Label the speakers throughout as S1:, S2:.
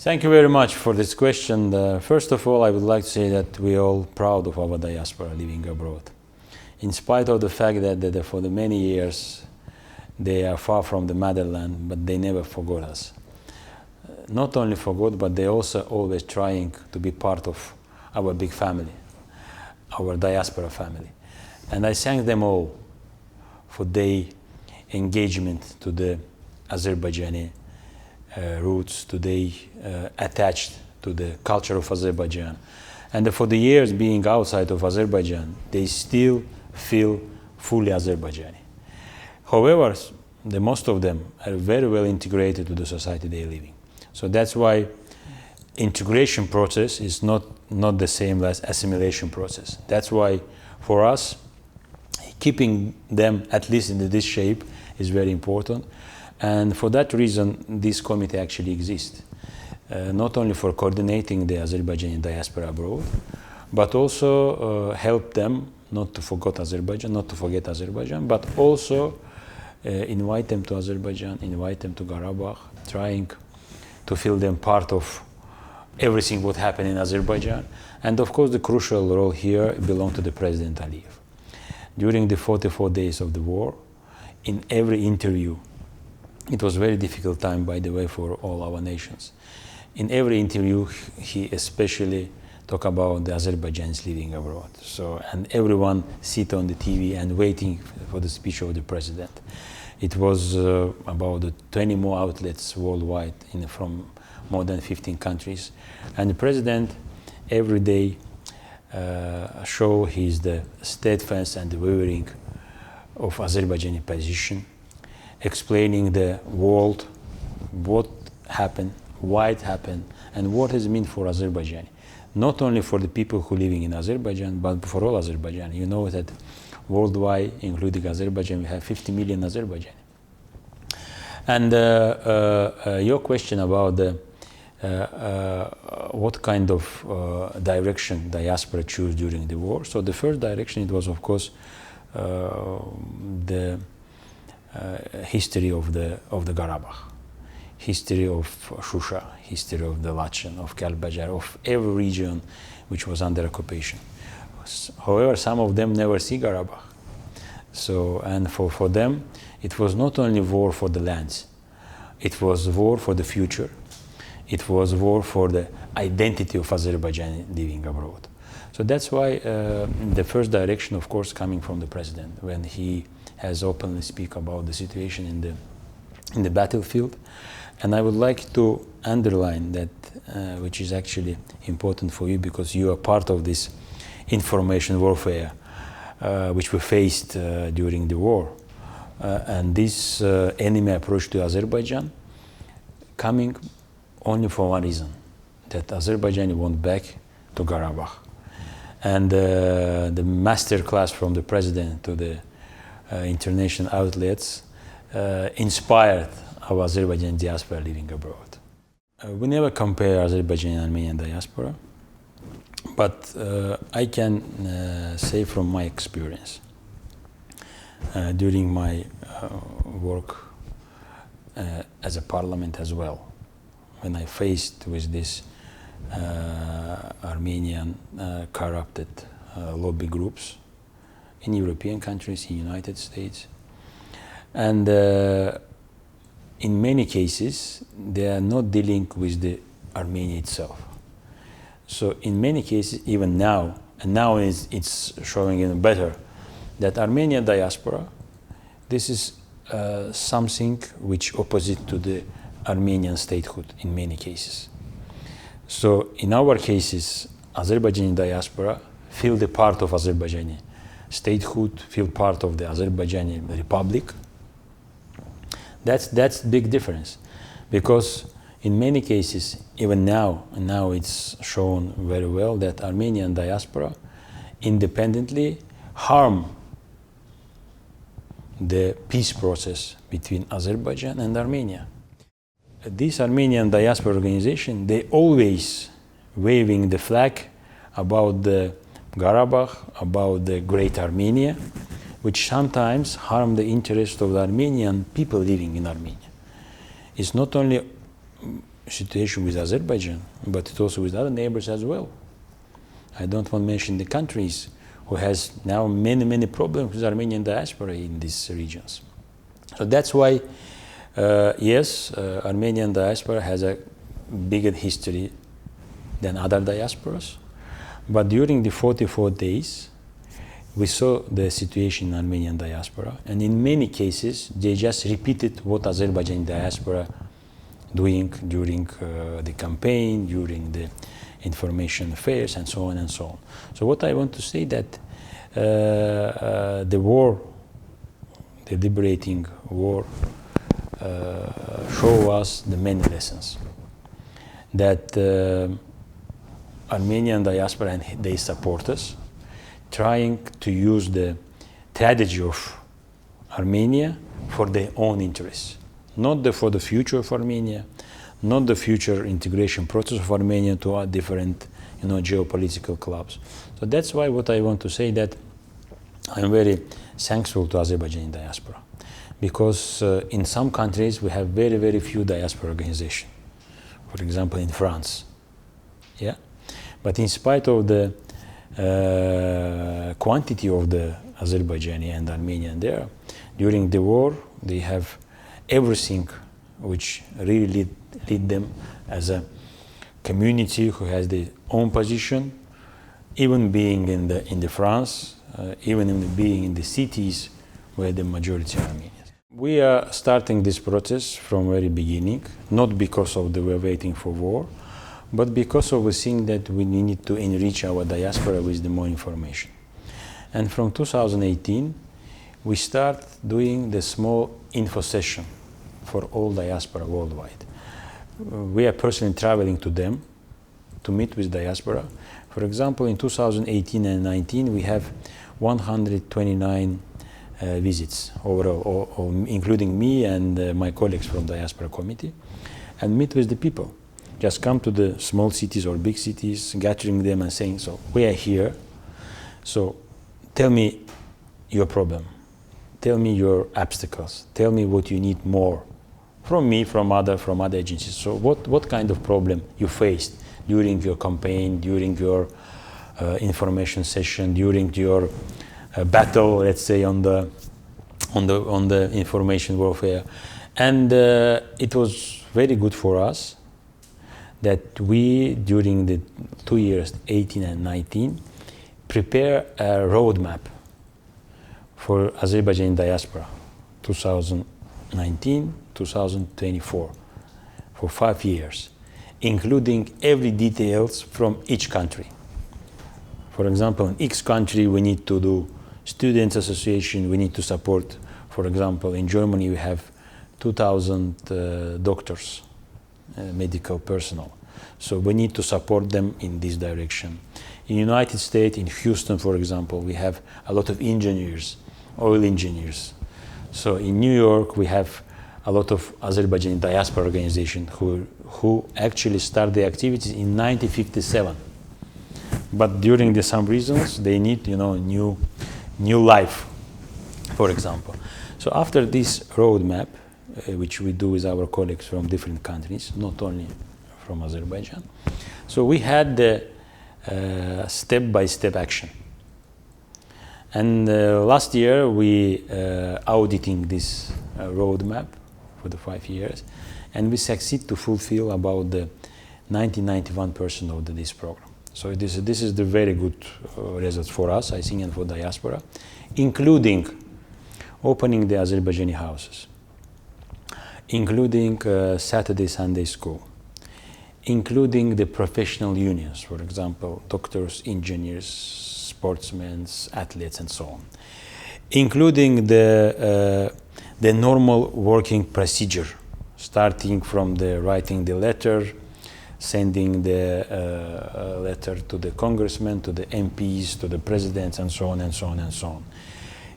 S1: Thank you very much for this question. First of all, I would like to say that we are all proud of our diaspora living abroad. In spite of the fact that for the many years they are far from the motherland, but they never forgot us. Not only forgot, but they also always trying to be part of our big family, our diaspora family. And I thank them all for their engagement to the Azerbaijani roots, today attached to the culture of Azerbaijan. And for the years being outside of Azerbaijan, they still feel fully Azerbaijani. However, the most of them are very well integrated to the society they live in. So that's why integration process is not the same as assimilation process. That's why for us, keeping them at least in this shape is very important. And for that reason, this committee actually exists, not only for coordinating the Azerbaijani diaspora abroad, but also help them not to forget Azerbaijan, but also invite them to Azerbaijan, invite them to Karabakh, trying to feel them part of everything what happened in Azerbaijan. And of course, the crucial role here belongs to the President Aliyev. During the 44 days of the war, in every interview, it was a very difficult time, by the way, for all our nations. In every interview, he especially talked about the Azerbaijanis living abroad. So, and everyone sit on the TV and waiting for the speech of the president. It was about 20 more outlets worldwide from more than 15 countries. And the president every day show the steadfast and the wavering of Azerbaijani position, explaining the world what happened, why it happened, and what it means for Azerbaijan. Not only for the people who are living in Azerbaijan, but for all Azerbaijan. You know that worldwide, including Azerbaijan, we have 50 million Azerbaijani. And your question about what kind of direction diaspora chose during the war. So the first direction, it was, of course, the history of the Karabakh, history of Shusha, history of the Lachen, of Kalbajar, of every region which was under occupation. However, some of them never see Karabakh. So, and for them, it was not only war for the lands, it was war for the future. It was war for the identity of Azerbaijan living abroad. So that's why the first direction, of course, coming from the president, when he has openly speak about the situation in the battlefield. And I would like to underline that, which is actually important for you, because you are part of this information warfare, which we faced during the war. And this enemy approach to Azerbaijan coming only for one reason, that Azerbaijan went back to Karabakh. And the master class from the president to the international outlets inspired our Azerbaijani diaspora living abroad. We never compare Azerbaijani and Armenian diaspora, but I can say from my experience during my work as a parliament as well, when I faced with this Armenian corrupted lobby groups in European countries, in United States. And in many cases, they are not dealing with the Armenia itself. So in many cases, even now, and now it's showing even better, that Armenian diaspora, this is something which opposite to the Armenian statehood in many cases. So in our cases, Azerbaijani diaspora feel the part of Azerbaijani statehood, feel part of the Azerbaijani Republic. That's big difference, because in many cases, even now, and now it's shown very well, that Armenian diaspora independently harm the peace process between Azerbaijan and Armenia. This Armenian diaspora organization, they always waving the flag about the Karabakh, about the Great Armenia, which sometimes harm the interest of the Armenian people living in Armenia. It's not only situation with Azerbaijan, but it's also with other neighbors as well. I don't want to mention the countries who has now many problems with Armenian diaspora in these regions. So that's why, yes, Armenian diaspora has a bigger history than other diasporas, but during the 44 days, we saw the situation in Armenian diaspora, and in many cases, they just repeated what Azerbaijan diaspora doing during the campaign, during the information fairs, and so on and so on. So what I want to say that the war, the liberating war, show us the many lessons that Armenian diaspora and their supporters trying to use the tragedy of Armenia for their own interests, not for the future of Armenia, not the future integration process of Armenia to our different, geopolitical clubs. So that's why what I want to say that I'm very thankful to Azerbaijani diaspora, because in some countries we have very few diaspora organizations. For example, in France, yeah. But in spite of the quantity of the Azerbaijani and Armenian there, during the war, they have everything which really lead them as a community who has their own position, even being in the France, even being in the cities where the majority are Armenians. We are starting this process from very beginning, not because of we're waiting for war, but because of the thing that we need to enrich our diaspora with the more information. And from 2018, we start doing the small info session for all diaspora worldwide. We are personally traveling to them to meet with diaspora. For example, in 2018 and 19, we have 129 visits overall, including me and my colleagues from Diaspora Committee, and meet with the people. Just come to the small cities or big cities, gathering them and saying, so we are here, so tell me your problem, tell me your obstacles, tell me what you need more from me, from other agencies. So what kind of problem you faced during your campaign, during your information session, during your battle, let's say, on the information warfare. And it was very good for us that we, during the 2 years, 18 and 19, prepare a roadmap for Azerbaijani diaspora, 2019-2024, for 5 years, including every details from each country. For example, in each country, we need to do students association, we need to support, for example, in Germany, we have 2,000 doctors, medical personnel. So we need to support them in this direction. In the United States, in Houston, for example, we have a lot of engineers, oil engineers. So in New York, we have a lot of Azerbaijani diaspora organization who actually start their activities in 1957. But during some reasons, they need, new life, for example. So after this roadmap, which we do with our colleagues from different countries, not only from Azerbaijan, so we had the step-by-step action. And last year, we auditing this roadmap for the 5 years, and we succeed to fulfill about the 91% of this program. So this is the very good result for us, I think, and for diaspora, including opening the Azerbaijani houses, including Saturday, Sunday school, including the professional unions, for example, doctors, engineers, sportsmen, athletes, and so on, including the normal working procedure, starting from writing the letter, sending the letter to the congressmen, to the MPs, to the presidents, and so on and so on and so on,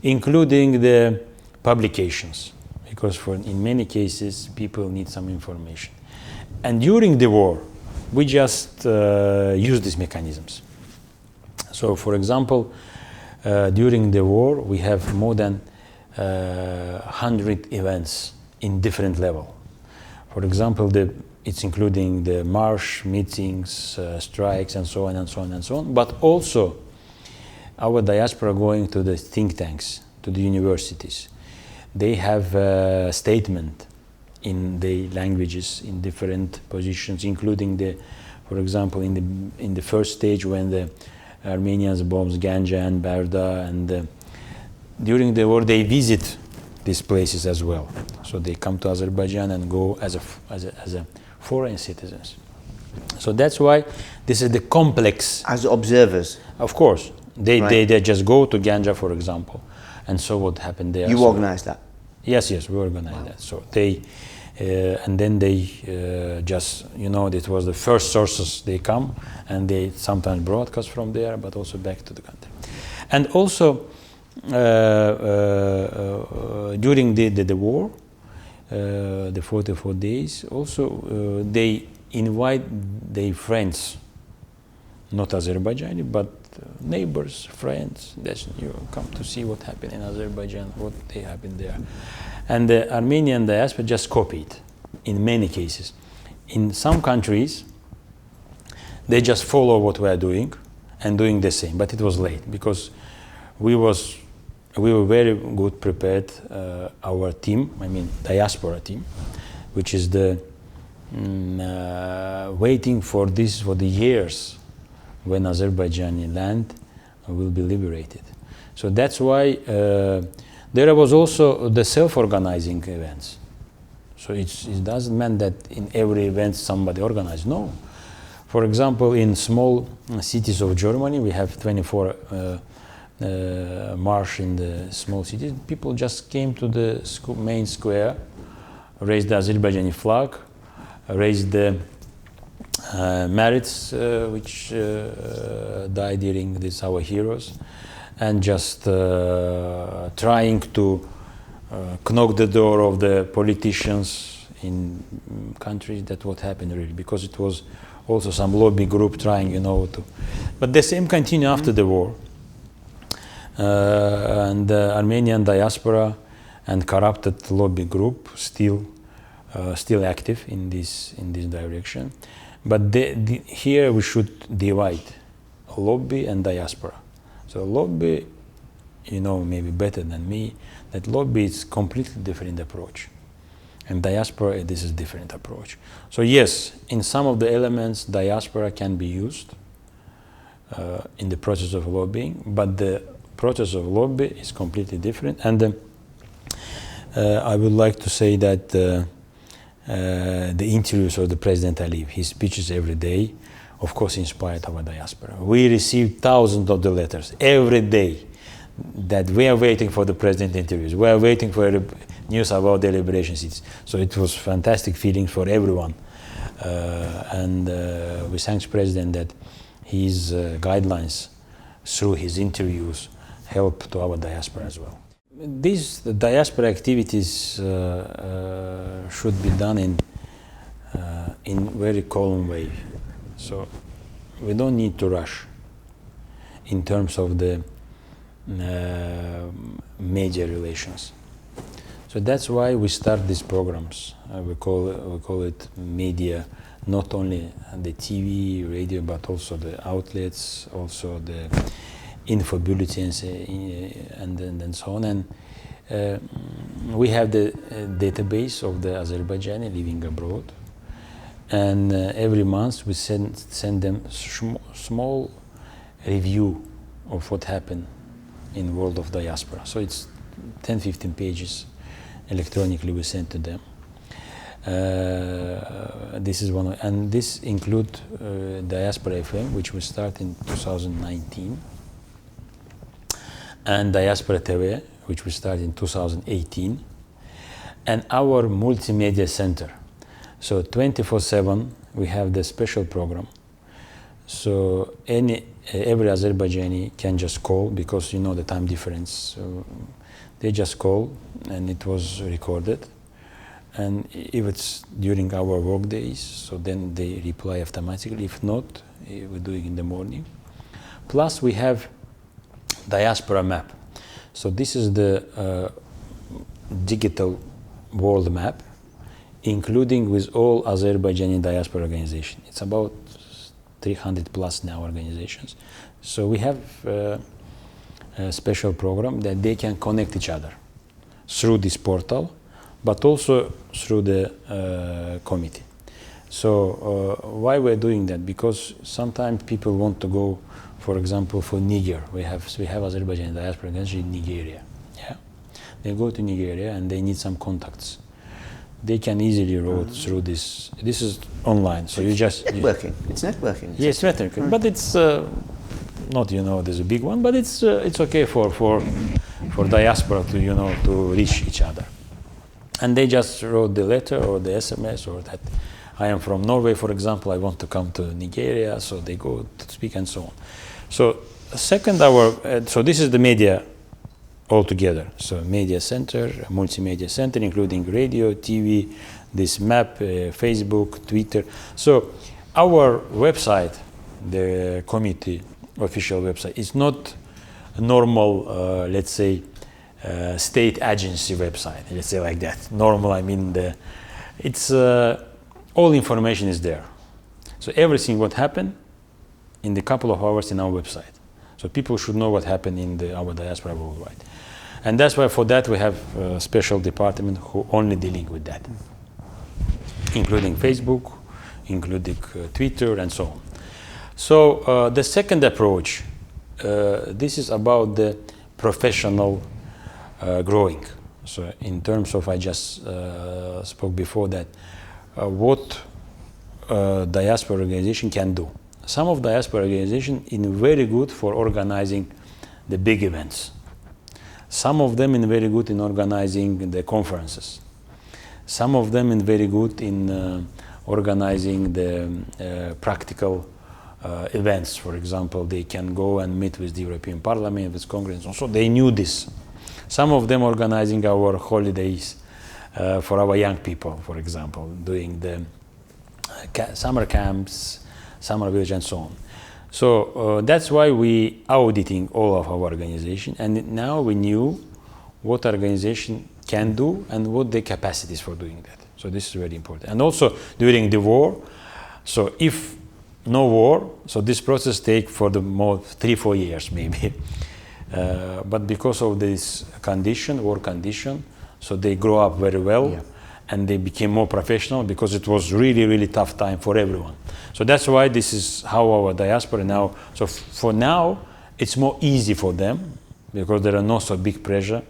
S1: including the publications, because in many cases people need some information. And during the war, we just use these mechanisms. So, for example, during the war, we have more than 100 events in different levels. For example, It's including the march, meetings, strikes, and so on and so on and so on. But also our diaspora going to the think tanks, to the universities. They have a statement in the languages, in different positions, including the, for example, in the first stage when the Armenians bombs Ganja and Barda, and during the war they visit these places as well. So they come to Azerbaijan and go as a foreign citizens. So that's why this is the complex.
S2: As observers?
S1: Of course. They just go to Ganja, for example, and so what happened there.
S2: You organize that?
S1: Yes, we organize that. So they, and then they just, it was the first sources they come, and they sometimes broadcast from there, but also back to the country. And also, during the war, the 44 days, also they invite their friends, not Azerbaijani, but neighbors, friends, that you come to see what happened in Azerbaijan, what they happened there. And the Armenian diaspora just copied in many cases. In some countries, they just follow what we are doing and doing the same, but it was late because we were very good prepared, our team, diaspora team, which is the waiting for this for the years when Azerbaijani land will be liberated. So that's why there was also the self-organizing events. So it doesn't mean that in every event somebody organized. No. For example, in small cities of Germany, we have 24 march in the small cities. People just came to the main square, raised the Azerbaijani flag, raised the merits which died during this, our heroes, and just trying to knock the door of the politicians in countries. That what happened really, because it was also some lobby group trying, to. But the same continued after the war, and the Armenian diaspora and corrupted lobby group still active in this direction. But here we should divide lobby and diaspora. So lobby, maybe better than me, that lobby is completely different approach. And diaspora, this is different approach. So yes, in some of the elements, diaspora can be used in the process of lobbying, but the process of lobby is completely different. And I would like to say that the interviews of the President Aliyev, his speeches every day, of course, inspired our diaspora. We received thousands of the letters every day that we are waiting for the President interviews. We are waiting for news about the liberation cities. So it was fantastic feeling for everyone. And we thank the President that his guidelines through his interviews help to our diaspora as well. These diaspora activities should be done in very calm way. So we don't need to rush in terms of the major relations. So that's why we start these programs. We call it media, not only the TV, radio, but also the outlets, also the info bulletins, and so on. And we have the database of the Azerbaijani living abroad, and every month we send them small review of what happened in world of diaspora. So it's 10-15 pages electronically we send to them. This is one, and this include Diaspora FM, which we start in 2019, and Diaspora TV, which we started in 2018, and our multimedia center. So 24/7 we have the special program. So every Azerbaijani can just call, because the time difference. So they just call, and it was recorded. And if it's during our work days, so then they reply automatically. If not, we do it in the morning. Plus we have Diaspora map. So this is the digital world map. including with all Azerbaijani diaspora organizations. It's about 300 plus now organizations. So we have a special program that they can connect each other through this portal, but also through the committee. So why we're doing that? Because sometimes people want to go, for example, for Niger. We have Azerbaijani diaspora organization in Nigeria. Yeah, they go to Nigeria and they need some contacts. They can easily route through this. This is online, so
S2: It's networking. It's networking.
S1: Yes, networking, but it's not, there's a big one, but it's okay for diaspora to to reach each other. And they just wrote the letter or the SMS or that I am from Norway, for example, I want to come to Nigeria, so they go to speak and so on. So second, so this is the media altogether. So media center, multimedia center, including radio, TV, this map, Facebook, Twitter. So our website, the committee official website, is not a normal, let's say, state agency website, let's say like that. Normal, I mean, it's all information is there. So everything what happened in the couple of hours in our website. So people should know what happened in our diaspora worldwide. And that's why for that we have a special department who only dealing with that, including Facebook, including Twitter and so on. So the second approach, this is about the professional growing. So in terms of, I just spoke before that, what diaspora organization can do. Some of diaspora organization is very good for organizing the big events. Some of them are very good in organizing the conferences. Some of them are very good in organizing the practical events. For example, they can go and meet with the European Parliament, with Congress, and so they knew this. Some of them organizing our holidays for our young people, for example, doing the summer camps, summer village, and so on. So that's why we auditing all of our organization, and now we knew what organization can do and what the capacities for doing that. So this is very important. And also during the war, so if no war, so this process take for the more 3-4 years maybe. But because of this condition, war condition, so they grow up very well. Yeah. And they became more professional because it was really, really tough time for everyone. So that's why this is how our diaspora now, so for now, it's more easy for them because there are not so big pressure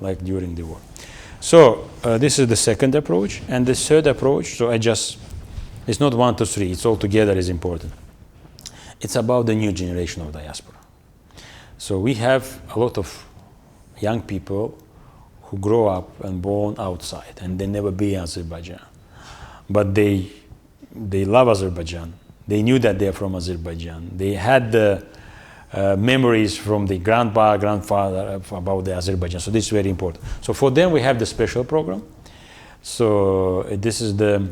S1: like during the war. So this is the second approach. And the third approach, so it's not 1, 2, 3, it's all together is important. It's about the new generation of diaspora. So we have a lot of young people who grow up and born outside and they never be in Azerbaijan. But they love Azerbaijan. They knew that they're from Azerbaijan. They had the memories from the grandfather about the Azerbaijan. So this is very important. So for them we have the special program. So this is the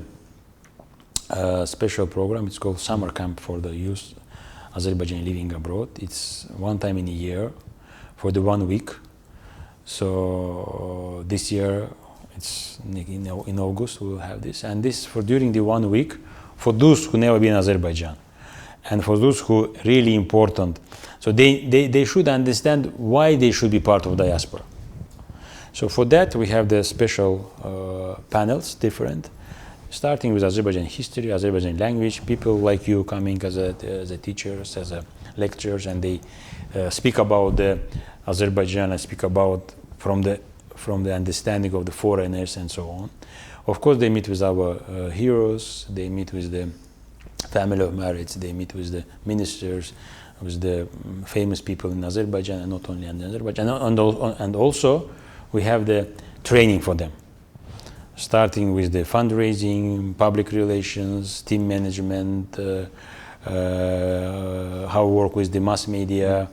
S1: special program. It's called Summer Camp for the Youth Azerbaijan Living Abroad. It's one time in a year for the 1 week. So this year, it's in August, we will have this. And this for during the 1 week, for those who never been in Azerbaijan. And for those who really important. So they should understand why they should be part of diaspora. So for that, we have the special panels, different, starting with Azerbaijan history, Azerbaijan language, people like you coming as a teachers, as a lecturers, and they speak about the Azerbaijan and speak about from the understanding of the foreigners and so on. Of course, they meet with our heroes, they meet with the family of marriage, they meet with the ministers, with the famous people in Azerbaijan, and not only in Azerbaijan. And also, we have the training for them, starting with the fundraising, public relations, team management, how to work with the mass media.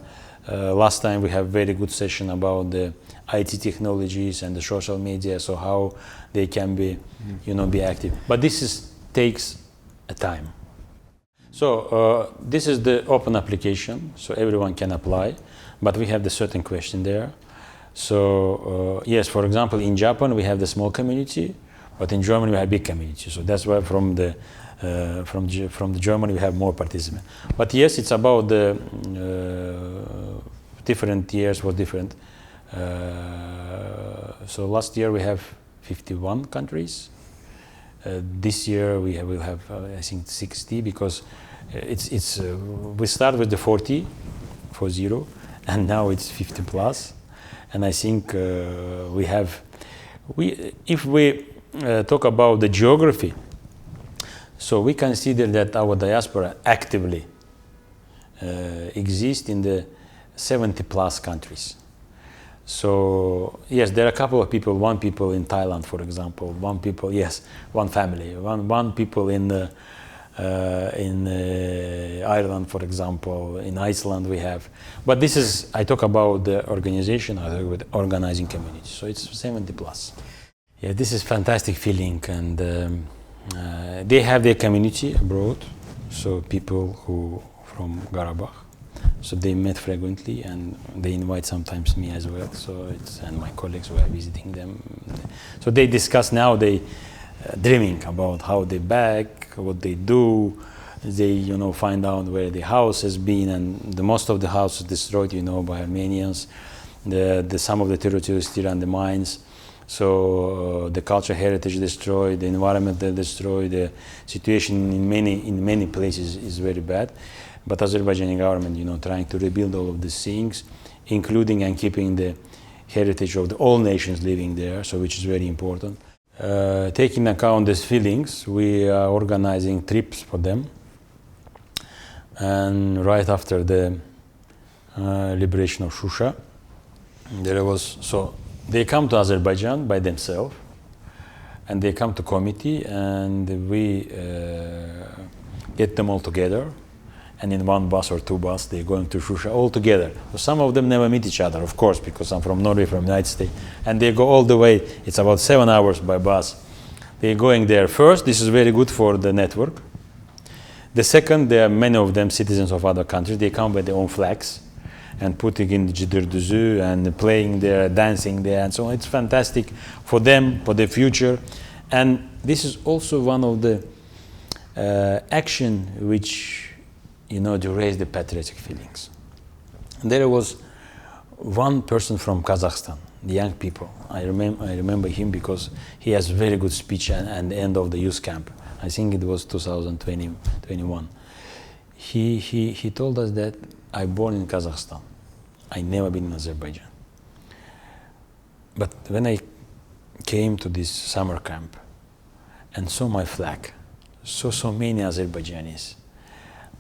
S1: Last time we have very good session about the IT technologies and the social media, so how they can be, be active. But this takes a time. So this is the open application, so everyone can apply, but we have the certain question there. So yes, for example, in Japan we have the small community, But in Germany we have big community, so that's why from the Germany we have more participants. But yes, it's about the different years were different. So last year we have 51 countries. This year will have I think 60, because we start with the 40, and now it's 50 plus, and I think if we talk about the geography, so we consider that our diaspora actively exists in the 70 plus countries. So yes, there are a couple of people, one people in Thailand, for example, one family, one people in Ireland, for example, in Iceland we have. But this is, I talk about the organization, I talk with organizing community, so it's 70 plus. Yeah, this is fantastic feeling, and they have their community abroad, so people who from Karabakh. So they met frequently, and they invite sometimes me as well. So and my colleagues who are visiting them. So they discuss now. They dreaming about how they back, what they do. They find out where the house has been, and most of the house is destroyed, by Armenians. Some of the territory is still under mines. So the cultural heritage destroyed, the environment destroyed. The situation in many places is very bad. But Azerbaijani government, trying to rebuild all of these things, including and keeping the heritage of all nations living there, so which is very important. Taking account these feelings, we are organizing trips for them. And right after the liberation of Shusha, they come to Azerbaijan by themselves, and they come to committee, and we get them all together. And in one bus or two buses, they're going to Shusha all together. So some of them never meet each other, of course, because I'm from Norway, from the United States. And they go all the way, it's about 7 hours by bus. They're going there first. This is very good for the network. The second, there are many of them citizens of other countries. They come with their own flags and putting in the Jidurduzu and playing there, dancing there, and so on. It's fantastic for them, for the future. And this is also one of the action which to raise the patriotic feelings. And there was one person from Kazakhstan, the young people. I remember him because he has very good speech at the end of the youth camp. I think it was 2021. He told us that I born in Kazakhstan. I never been in Azerbaijan. But when I came to this summer camp and saw my flag, saw so many Azerbaijanis,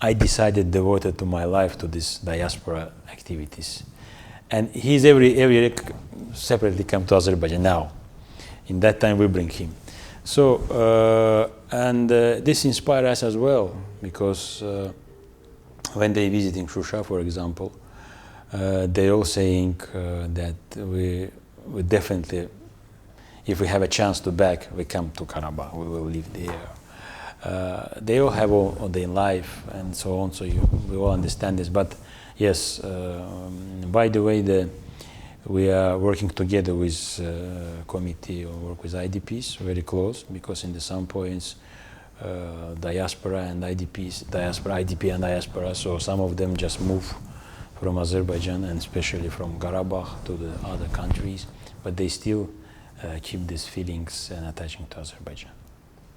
S1: I decided devoted to my life to this diaspora activities. And he's every separately come to Azerbaijan now. In that time we bring him. So, this inspired us as well, because when they visiting Shusha, for example, they all saying that we definitely, if we have a chance to back, we come to Karabakh, we will live there. They all have all their life and so on, so we all understand this. But yes, by the way, we are working together with committee or work with IDPs very close, because in some points diaspora and IDPs, IDP and diaspora, so some of them just move from Azerbaijan and especially from Karabakh to the other countries, but they still keep these feelings and attaching to Azerbaijan.